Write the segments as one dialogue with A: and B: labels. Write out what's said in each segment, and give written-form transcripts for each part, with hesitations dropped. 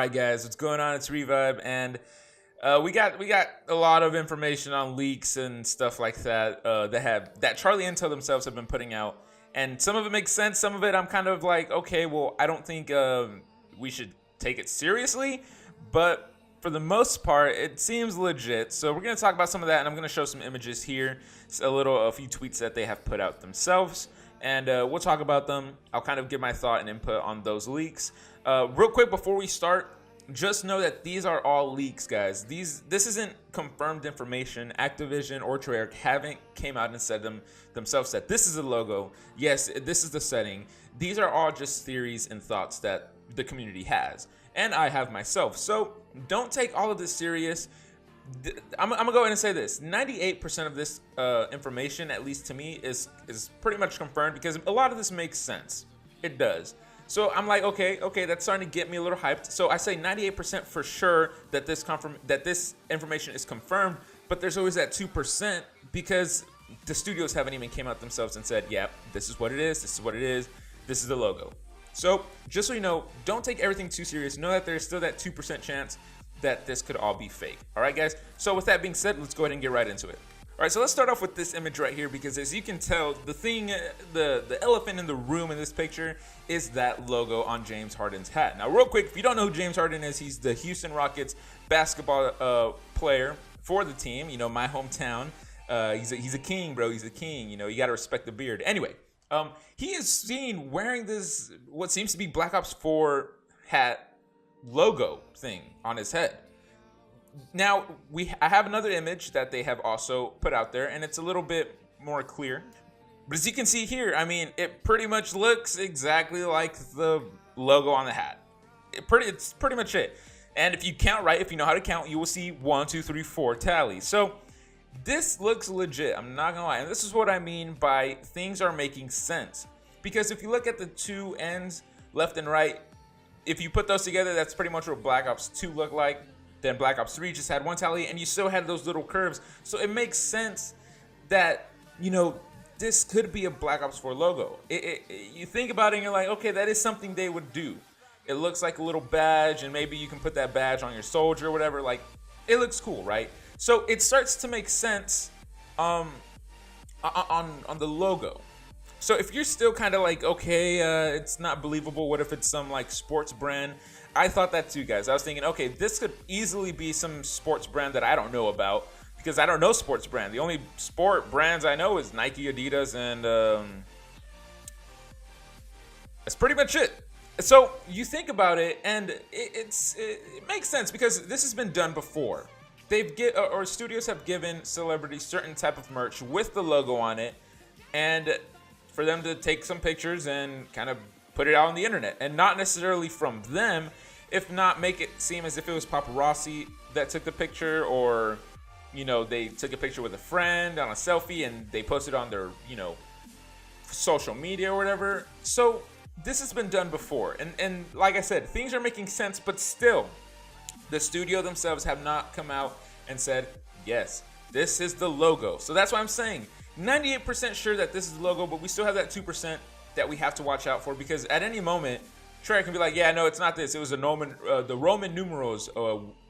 A: right, guys, what's going on? It's Revibe, and we got a lot of information on leaks and stuff like that that Charlie Intel themselves have been putting out, and some of it makes sense. Some of it I'm kind of like, okay, well, I don't think we should take it seriously, but for the most part, it seems legit. So we're gonna talk about some of that, and I'm gonna show some images here, a few tweets that they have put out themselves. And we'll talk about them. I'll kind of give my thought and input on those leaks. Real quick before we start, just know that these are all leaks, guys. This isn't confirmed information. Activision or Treyarch haven't came out and said themselves that this is the logo. Yes, this is the setting. These are all just theories and thoughts that the community has, and I have myself. So don't take all of this serious. I'm gonna go ahead and say this: 98% of this information, at least to me, is pretty much confirmed because a lot of this makes sense. It does. So I'm like, okay, that's starting to get me a little hyped. So I say 98% for sure that this information is confirmed, but there's always that 2% because the studios haven't even came out themselves and said, yeah, this is what it is. This is what it is. This is the logo. So just so you know, don't take everything too serious. Know that there's still that 2% chance that this could all be fake. All right, guys. So with that being said, let's go ahead and get right into it. All right, so let's start off with this image right here because as you can tell, the elephant in the room in this picture is that logo on James Harden's hat. Now, real quick, if you don't know who James Harden is, he's the Houston Rockets basketball player for the team. You know, my hometown. He's a king, bro. He's a king. You know, you got to respect the beard. Anyway, he is seen wearing this what seems to be Black Ops 4 hat logo thing on his head. Now I have another image that they have also put out there, and it's a little bit more clear. But as you can see here, I mean, it pretty much looks exactly like the logo on the hat. It's pretty much it. And if you count right, if you know how to count, you will see 1, 2, 3, 4 tally. So this looks legit. I'm not gonna lie, and this is what I mean by things are making sense. Because if you look at the two ends, left and right, if you put those together, that's pretty much what Black Ops 2 looked like. Then Black Ops 3 just had one tally, and you still had those little curves. So it makes sense that, you know, this could be a Black Ops 4 logo. You think about it, and you're like, okay, that is something they would do. It looks like a little badge, and maybe you can put that badge on your soldier or whatever. Like, it looks cool, right? So it starts to make sense on the logo. So if you're still kind of like, okay, it's not believable, what if it's some like sports brand? I thought that too, guys. I was thinking, okay, this could easily be some sports brand that I don't know about because I don't know sports brand. The only sport brands I know is Nike, Adidas, and that's pretty much it. So you think about it, and it makes sense because this has been done before. Studios have given celebrities certain type of merch with the logo on it, and for them to take some pictures and kind of put it out on the internet, and not necessarily from them, if not make it seem as if it was paparazzi that took the picture, or, you know, they took a picture with a friend on a selfie and they posted on their, you know, social media or whatever. So this has been done before, and like I said, things are making sense, but still, the studio themselves have not come out and said, yes, this is the logo. So that's why I'm saying 98% sure that this is the logo, but we still have that 2% that we have to watch out for, because at any moment, Treyarch can be like, yeah, no, it's not this. It was the Roman numerals,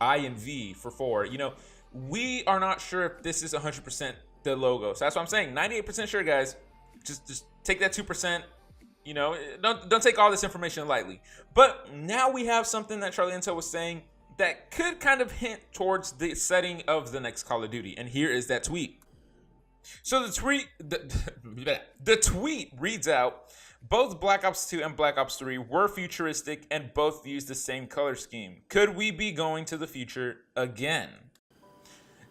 A: I and V for 4. You know, we are not sure if this is 100% the logo. So that's what I'm saying. 98% sure, guys. Just take that 2%. You know, don't take all this information lightly. But now we have something that Charlie Intel was saying that could kind of hint towards the setting of the next Call of Duty. And here is that tweet. So the tweet reads out, both Black Ops 2 and Black Ops 3 were futuristic and both used the same color scheme. Could we be going to the future again?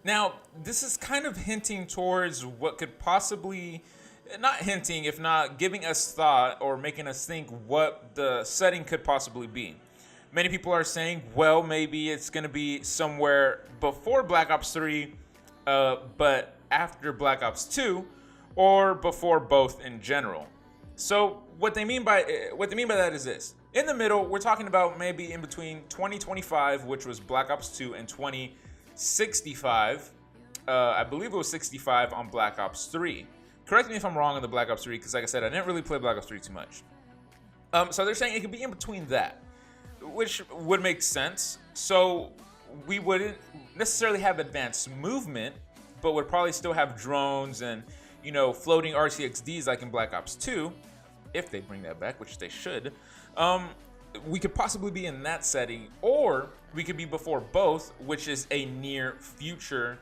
A: Now, this is kind of hinting towards what could possibly, not hinting, if not giving us thought or making us think what the setting could possibly be. Many people are saying, well, maybe it's going to be somewhere before Black Ops 3, but after Black Ops 2, or before both in general. So what they mean by that is this. In the middle, we're talking about maybe in between 2025, which was Black Ops 2, and 2065. I believe it was 65 on Black Ops 3. Correct me if I'm wrong on the Black Ops 3, because like I said, I didn't really play Black Ops 3 too much. So they're saying it could be in between that. which would make sense. So we wouldn't necessarily have advanced movement, but would probably still have drones and, you know, floating RCXDs like in Black Ops 2, if they bring that back, which they should. We could possibly be in that setting, or we could be before both, which is a near future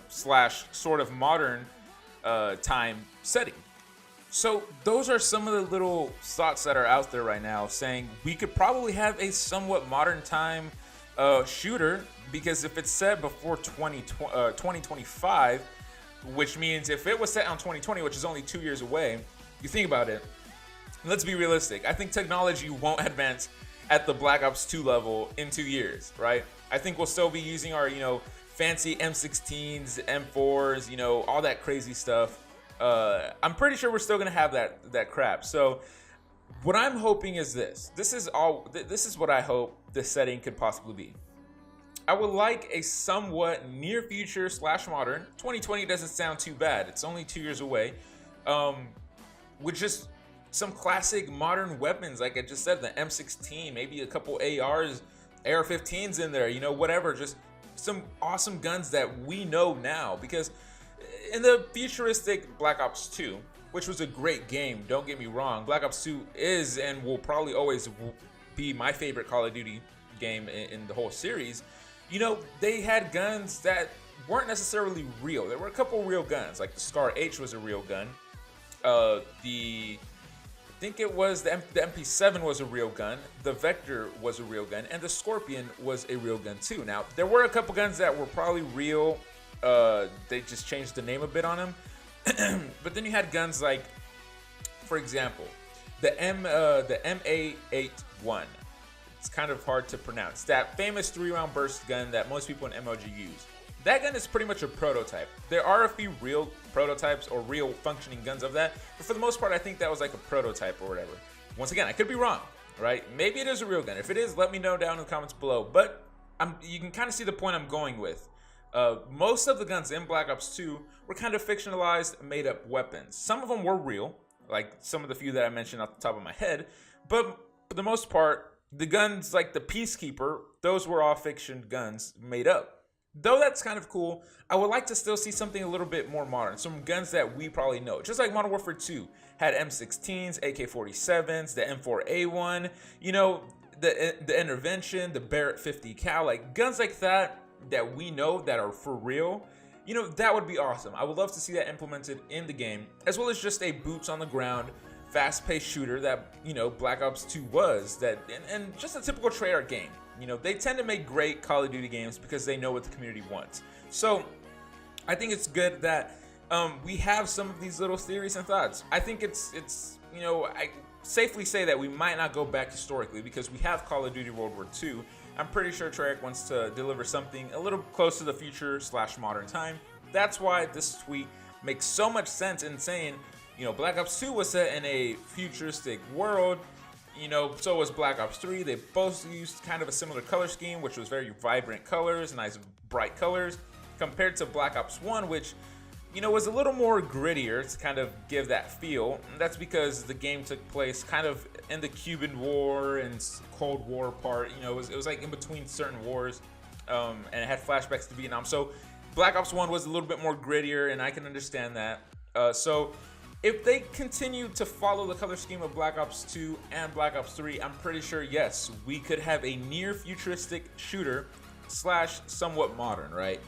A: slash sort of modern time setting. So those are some of the little thoughts that are out there right now, saying we could probably have a somewhat modern time shooter, because if it's set before 2025, which means if it was set on 2020, which is only 2 years away, you think about it, let's be realistic. I think technology won't advance at the Black Ops 2 level in 2 years, right? I think we'll still be using our, you know, fancy M16s, M4s, you know, all that crazy stuff. I'm pretty sure we're still gonna have that crap. So what I'm hoping is this. This is what I hope this setting could possibly be. I would like a somewhat near future slash modern. 2020 doesn't sound too bad. It's only 2 years away. With just some classic modern weapons, like I just said, the M16, maybe a couple ARs, AR-15s in there, you know, whatever. Just some awesome guns that we know now, because in the futuristic Black Ops 2, which was a great game, don't get me wrong, Black Ops 2 is and will probably always be my favorite Call of Duty game in the whole series. You know, they had guns that weren't necessarily real. There were a couple real guns, like the Scar H was a real gun. I think it was the MP7 was a real gun, the Vector was a real gun, and the Scorpion was a real gun too. Now, there were a couple guns that were probably real. They just changed the name a bit on them. But then you had guns like, for example, the MA81. It's kind of hard to pronounce. That famous 3-round burst gun that most people in MLG use. That gun is pretty much a prototype. There are a few real prototypes or real functioning guns of that, but for the most part, I think that was like a prototype or whatever. Once again, I could be wrong, right? Maybe it is a real gun. If it is, let me know down in the comments below. But you can kind of see the point I'm going with. Most of the guns in Black Ops 2 were kind of fictionalized, made-up weapons. Some of them were real, like some of the few that I mentioned off the top of my head, but for the most part, the guns like the Peacekeeper, those were all fiction guns made up. Though that's kind of cool, I would like to still see something a little bit more modern. Some guns that we probably know. Just like Modern Warfare 2 had M16s, AK-47s, the M4A1, you know, the Intervention, the Barrett 50 cal, like guns like that we know that are for real. You know, that would be awesome. I would love to see that implemented in the game, as well as just a boots on the ground, fast-paced shooter that, you know, Black Ops 2 was, that and just a typical Treyarch game. You know, they tend to make great Call of Duty games because they know what the community wants. So I think it's good that we have some of these little theories and thoughts. I think it's you know, I safely say that we might not go back historically because we have Call of Duty World War II. I'm pretty sure Treyarch wants to deliver something a little close to the future slash modern time. That's why this tweet makes so much sense in saying, you know, Black Ops 2 was set in a futuristic world. You know, so was Black Ops 3. They both used kind of a similar color scheme, which was very vibrant colors, nice bright colors, compared to Black Ops 1, which, you know, was a little more grittier to kind of give that feel. And that's because the game took place kind of in the Cuban War and Cold War part. You know, it was like in between certain wars, and it had flashbacks to Vietnam. So Black Ops 1 was a little bit more grittier, and I can understand that. So if they continue to follow the color scheme of Black Ops 2 and Black Ops 3, I'm pretty sure, yes, we could have a near futuristic shooter slash somewhat modern, right?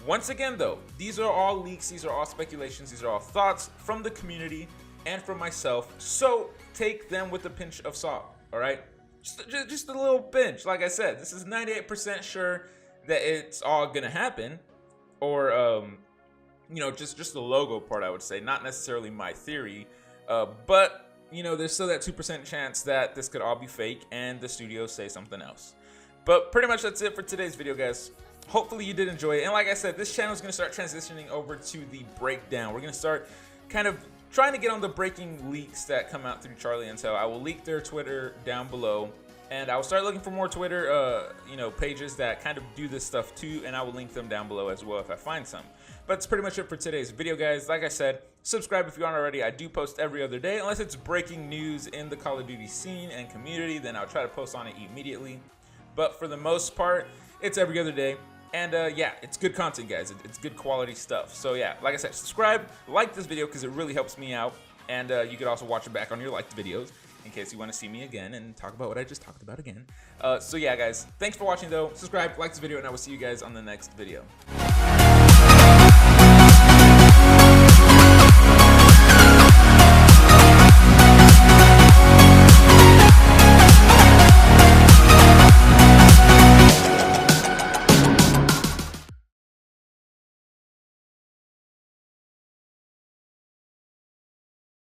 A: Once again, though, these are all leaks, these are all speculations, these are all thoughts from the community and from myself, so take them with a pinch of salt, all right? Just a little pinch. Like I said, this is 98% sure that it's all gonna happen, or you know, just the logo part, I would say, not necessarily my theory, but you know, there's still that 2% chance that this could all be fake and the studio say something else. But pretty much that's it for today's video, guys. Hopefully you did enjoy it. And like I said, this channel is going to start transitioning over to the breakdown. We're going to start kind of trying to get on the breaking leaks that come out through Charlie Intel. I will leak their Twitter down below. And I will start looking for more Twitter, pages that kind of do this stuff too, and I will link them down below as well if I find some. But that's pretty much it for today's video, guys. Like I said, subscribe if you aren't already. I do post every other day, unless it's breaking news in the Call of Duty scene and community, then I'll try to post on it immediately. But for the most part, it's every other day. And yeah, it's good content, guys. It's good quality stuff. So yeah, like I said, subscribe, like this video because it really helps me out. And you could also watch it back on your liked videos in case you want to see me again and talk about what I just talked about again. So yeah, guys, thanks for watching though. Subscribe, like this video, and I will see you guys on the next video.